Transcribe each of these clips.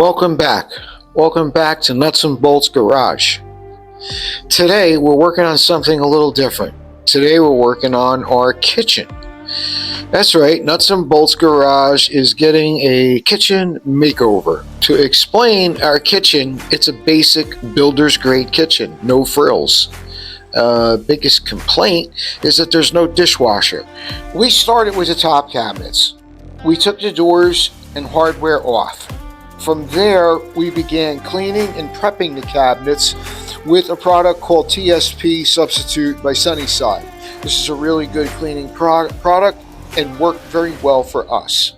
Welcome back. Welcome back to Nuts and Bolts Garage. Today we're working on something a little different. Today we're working on our kitchen. That's right, Nuts and Bolts Garage is getting a kitchen makeover. To explain our kitchen, it's a basic builder's grade kitchen, no frills. Biggest complaint is that there's no dishwasher. We started with the top cabinets. We took the doors and hardware off. From there, we began cleaning and prepping the cabinets with a product called TSP Substitute by Sunnyside. This is a really good cleaning product and worked very well for us.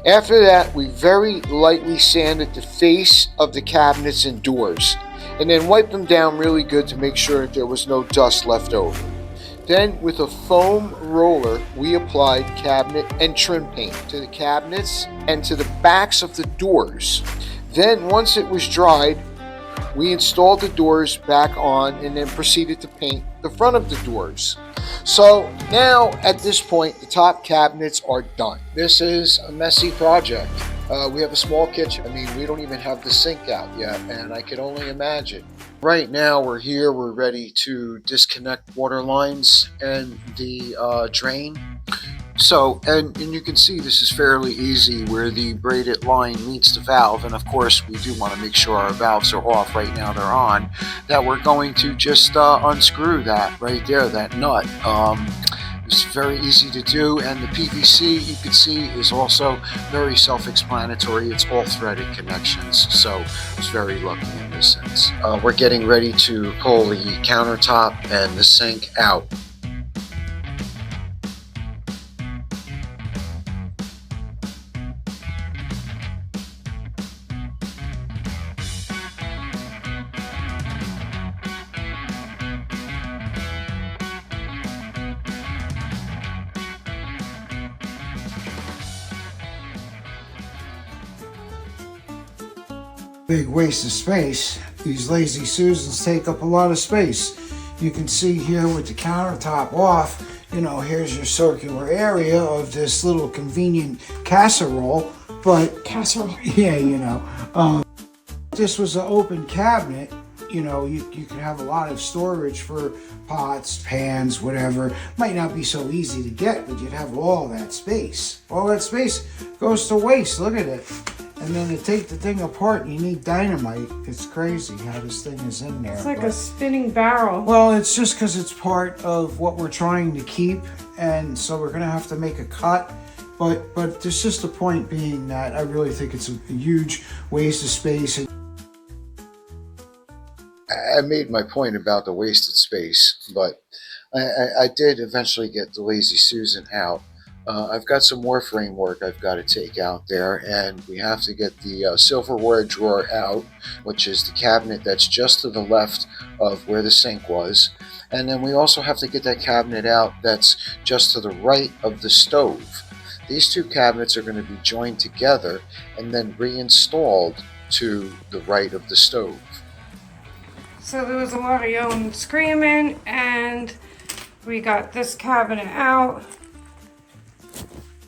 After that, we very lightly sanded the face of the cabinets and doors, and then wiped them down really good to make sure that there was no dust left over. Then, with a foam roller, we applied cabinet and trim paint to the cabinets and to the backs of the doors. Then, once it was dried, we installed the doors back on and then proceeded to paint the front of the doors. So now, at this point, the top cabinets are done. This is a messy project. We have a small kitchen. I mean, we don't even have the sink out yet, and I can only imagine. Right now, we're here. We're ready to disconnect water lines and the drain. So, and you can see this is fairly easy where the braided line meets the valve. And of course, we do want to make sure our valves are off. Right now they're on. That we're going to just unscrew that right there, that nut. It's very easy to do, and the PVC you can see is also very self-explanatory. It's all threaded connections, so it's very lucky in this sense. We're getting ready to pull the countertop and the sink out. Big waste of space. These lazy Susans take up a lot of space. You can see here with the countertop off, here's your circular area of this little convenient casserole. But casserole. Yeah, this was an open cabinet. You could have a lot of storage for pots, pans, whatever. Might not be so easy to get, but you'd have all that space. All that space goes to waste. Look at it. And then to take the thing apart, you need dynamite. It's crazy how this thing is in there. It's like a spinning barrel. Well, it's just because it's part of what we're trying to keep, and so we're going to have to make a cut. But there's just the point being that I really think it's a huge waste of space. I made my point about the wasted space, but I did eventually get the Lazy Susan out. I've got some more framework I've got to take out there, and we have to get the silverware drawer out, which is the cabinet that's just to the left of where the sink was. And then we also have to get that cabinet out that's just to the right of the stove. These two cabinets are going to be joined together and then reinstalled to the right of the stove. So there was a lot of yelling and screaming, and we got this cabinet out.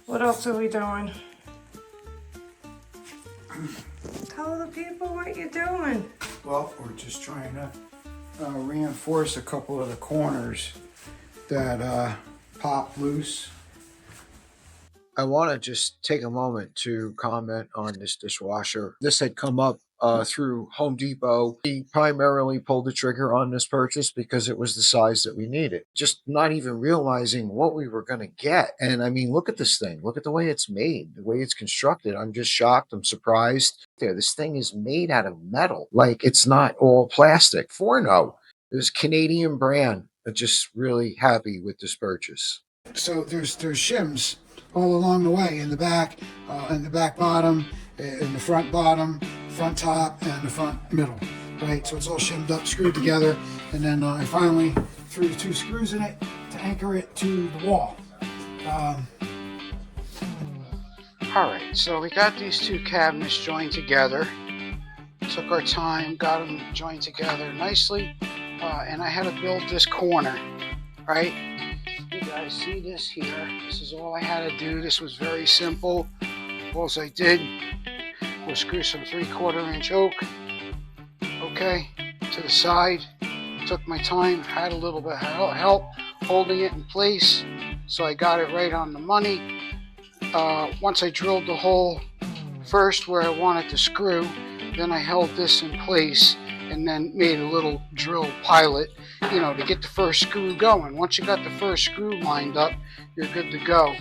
What else are we doing? Tell the people what you're doing. Well, we're just trying to reinforce a couple of the corners that pop loose. I want to just take a moment to comment on this dishwasher. This had come up through Home Depot. We primarily pulled the trigger on this purchase because it was the size that we needed. Just not even realizing what we were going to get. And I mean, look at this thing. Look at the way it's made, the way it's constructed. I'm just shocked. I'm surprised. This thing is made out of metal. Like, it's not all plastic. FORNO is a Canadian brand. I'm just really happy with this purchase. So there's shims all along the way, in the back bottom, in the front bottom, front top, and the front middle, right? So it's all shimmed up, screwed together, and then I finally threw the two screws in it to anchor it to the wall. Alright, so we got these two cabinets joined together. Took our time, got them joined together nicely, and I had to build this corner, right? You guys see this here. This is all I had to do. This was very simple. All I did We'll screw some 3/4 inch oak, okay, to the side. Took my time, had a little bit of help holding it in place, so I got it right on the money. Once I drilled the hole first where I wanted to screw, then I held this in place and then made a little drill pilot, you know, to get the first screw going. Once you got the first screw lined up, you're good to go.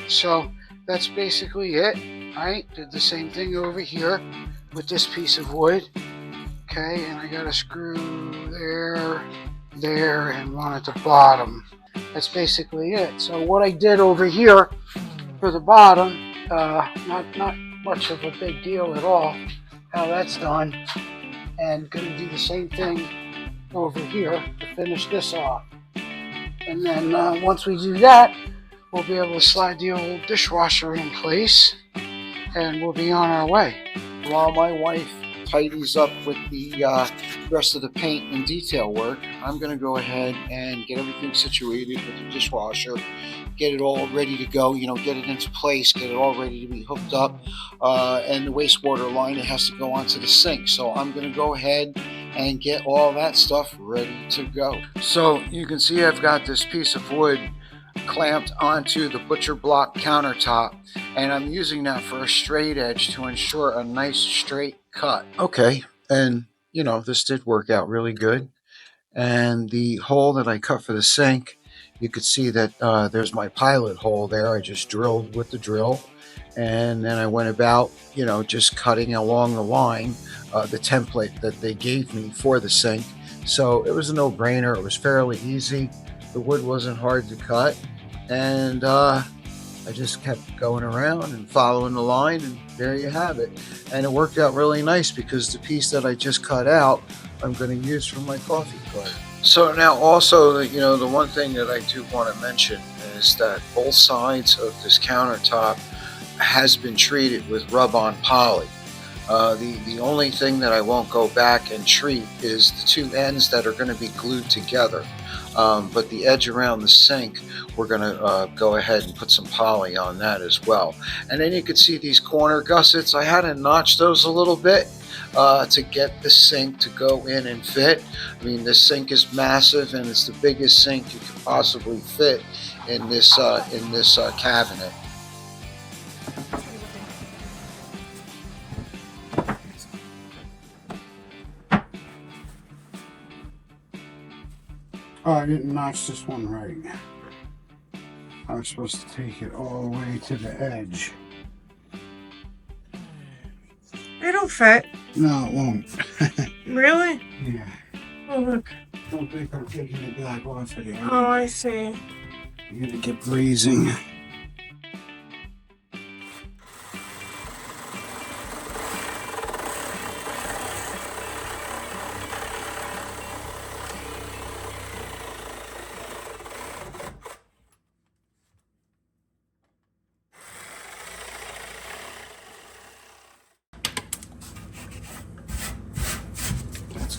So that's basically it. All right, did the same thing over here with this piece of wood. Okay, and I got a screw there, and one at the bottom. That's basically it. So what I did over here for the bottom, not much of a big deal at all how that's done, and gonna do the same thing over here to finish this off. And then once we do that, we'll be able to slide the old dishwasher in place, and we'll be on our way. While my wife tidies up with the rest of the paint and detail work, I'm going to go ahead and get everything situated with the dishwasher, get it all ready to go, you know, get it into place, get it all ready to be hooked up, and the wastewater line, it has to go onto the sink. So I'm going to go ahead and get all that stuff ready to go. So you can see I've got this piece of wood clamped onto the butcher block countertop, and I'm using that for a straight edge to ensure a nice straight cut. Okay, and you know, this did work out really good. And the hole that I cut for the sink, you could see that there's my pilot hole there. I just drilled with the drill, and then I went about, you know, just cutting along the line, the template that they gave me for the sink. So it was a no-brainer. It was fairly easy. The wood wasn't hard to cut, and I just kept going around and following the line, and there you have it. And it worked out really nice because the piece that I just cut out, I'm going to use for my coffee cart. So now also, you know, the one thing that I do want to mention is that both sides of this countertop has been treated with rub-on poly. The only thing that I won't go back and treat is the two ends that are going to be glued together. But the edge around the sink, we're going to go ahead and put some poly on that as well. And then you can see these corner gussets. I had to notch those a little bit to get the sink to go in and fit. I mean, this sink is massive, and it's the biggest sink you could possibly fit in this cabinet. Oh, I didn't notch this one right. I was supposed to take it all the way to the edge. It'll fit. No, it won't. Really? Yeah. Oh, look. Don't think I'm taking the black off of there. Oh, I see. You're gonna get blazing.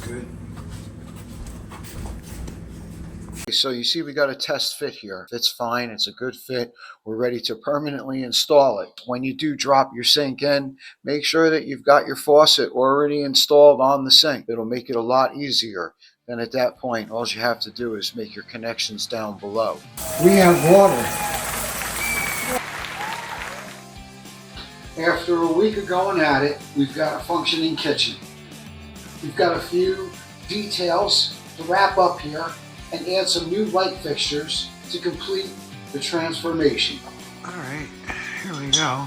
Good. So you see we got a test fit here. It's fine. It's a good fit. We're ready to permanently install it. When you do drop your sink in, make sure that you've got your faucet already installed on the sink. It'll make it a lot easier. Then at that point, all you have to do is make your connections down below. We have water. After a week of going at it, we've got a functioning kitchen. We've got a few details to wrap up here and add some new light fixtures to complete the transformation. All right, here we go.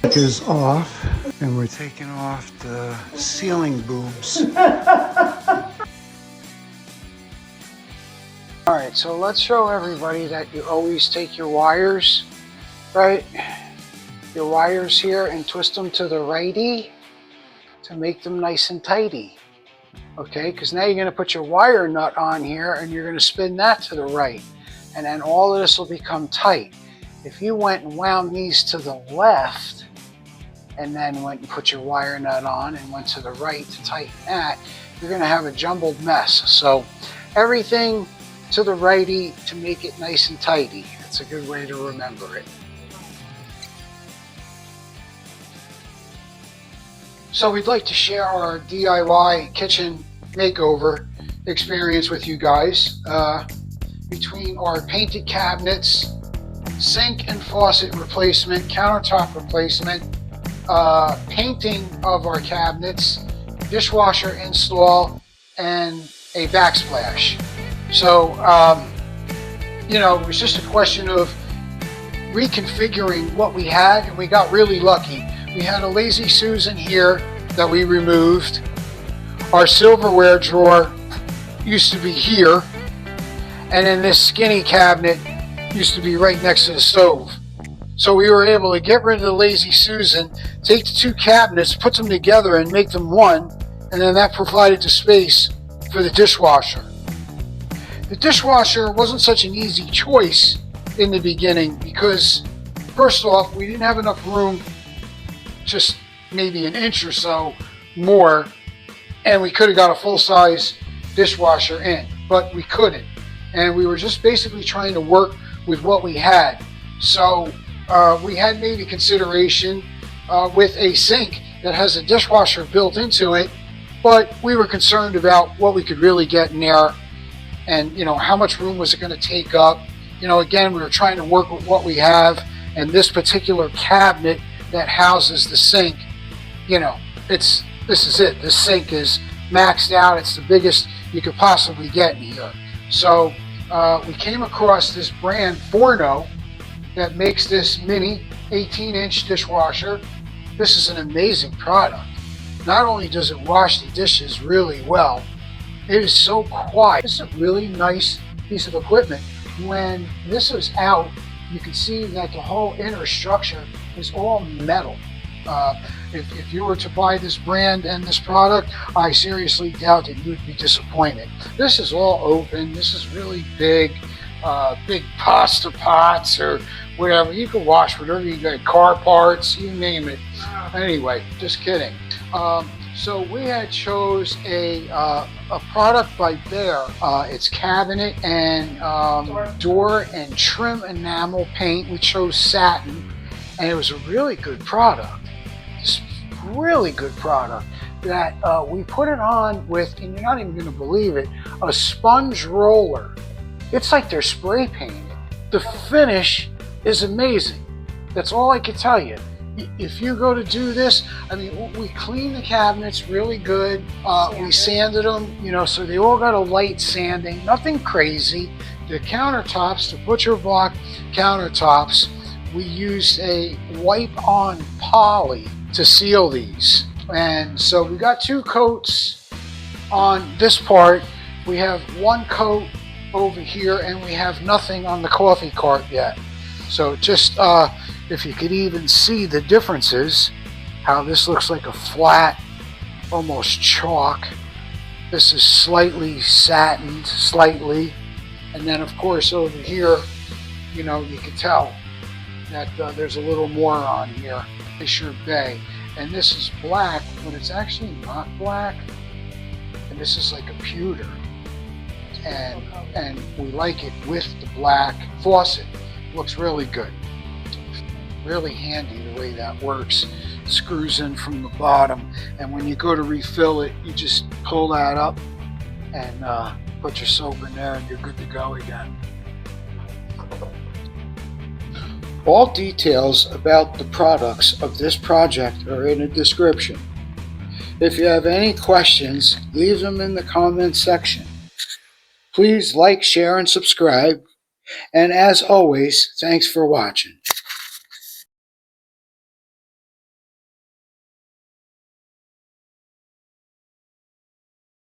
It is off, and we're taking off the ceiling boobs. All right, so let's show everybody that you always take your wires, right? Your wires here, and twist them to the righty to make them nice and tighty. Okay, because now you're going to put your wire nut on here, and you're going to spin that to the right, and then all of this will become tight. If you went and wound these to the left and then went and put your wire nut on and went to the right to tighten that, you're going to have a jumbled mess. So everything to the righty to make it nice and tidy. It's a good way to remember it. So we'd like to share our DIY kitchen makeover experience with you guys. Between our painted cabinets, sink and faucet replacement, countertop replacement, painting of our cabinets, dishwasher install, and a backsplash. So, it was just a question of reconfiguring what we had, and we got really lucky. We had a Lazy Susan here that we removed. Our silverware drawer used to be here, and then this skinny cabinet used to be right next to the stove. So we were able to get rid of the Lazy Susan, take the two cabinets, put them together and make them one, and then that provided the space for the dishwasher. The dishwasher wasn't such an easy choice in the beginning because, first off, we didn't have enough room, just maybe an inch or so more, and we could have got a full-size dishwasher in, but we couldn't. And we were just basically trying to work with what we had. So we had made a consideration with a sink that has a dishwasher built into it, but we were concerned about what we could really get in there and how much room was it going to take up. Again, we were trying to work with what we have, and this particular cabinet that houses the sink, this is it. This sink is maxed out. It's the biggest you could possibly get in here. So we came across this brand FORNO that makes this mini 18-inch dishwasher. This is an amazing product. Not only does it wash the dishes really well, it is so quiet. It's a really nice piece of equipment. When this is out, you can see that the whole inner structure is all metal. If you were to buy this brand and this product, I seriously doubt that you'd be disappointed. This is all open. This is really big, big pasta pots or whatever. You can wash whatever you got, car parts, you name it. Anyway, just kidding. So we had chose a product by Behr. It's cabinet and door and trim enamel paint. We chose satin, and it was a really good product. Just really good product that we put it on with, and you're not even going to believe it, a sponge roller. It's like they're spray painted. The finish is amazing. That's all I can tell you. If you go to do this, we cleaned the cabinets really good. We sanded them, so they all got a light sanding, nothing crazy. The countertops, the butcher block countertops, we used a wipe-on poly to seal these. And so we got 2 coats on this part. We have 1 coat over here, and we have nothing on the coffee cart yet. So just if you could even see the differences, how this looks like a flat, almost chalk. This is slightly satined, slightly. And then of course over here, you can tell that there's a little more on here. Fisher Bay. And this is black, but it's actually not black. And this is like a pewter. And we like it with the black faucet. Looks really good. Really handy the way that works. It screws in from the bottom, and when you go to refill it, you just pull that up and put your soap in there and you're good to go again. All details about the products of this project are in the description. If you have any questions, leave them in the comment section. Please like, share, and subscribe. And as always, thanks for watching.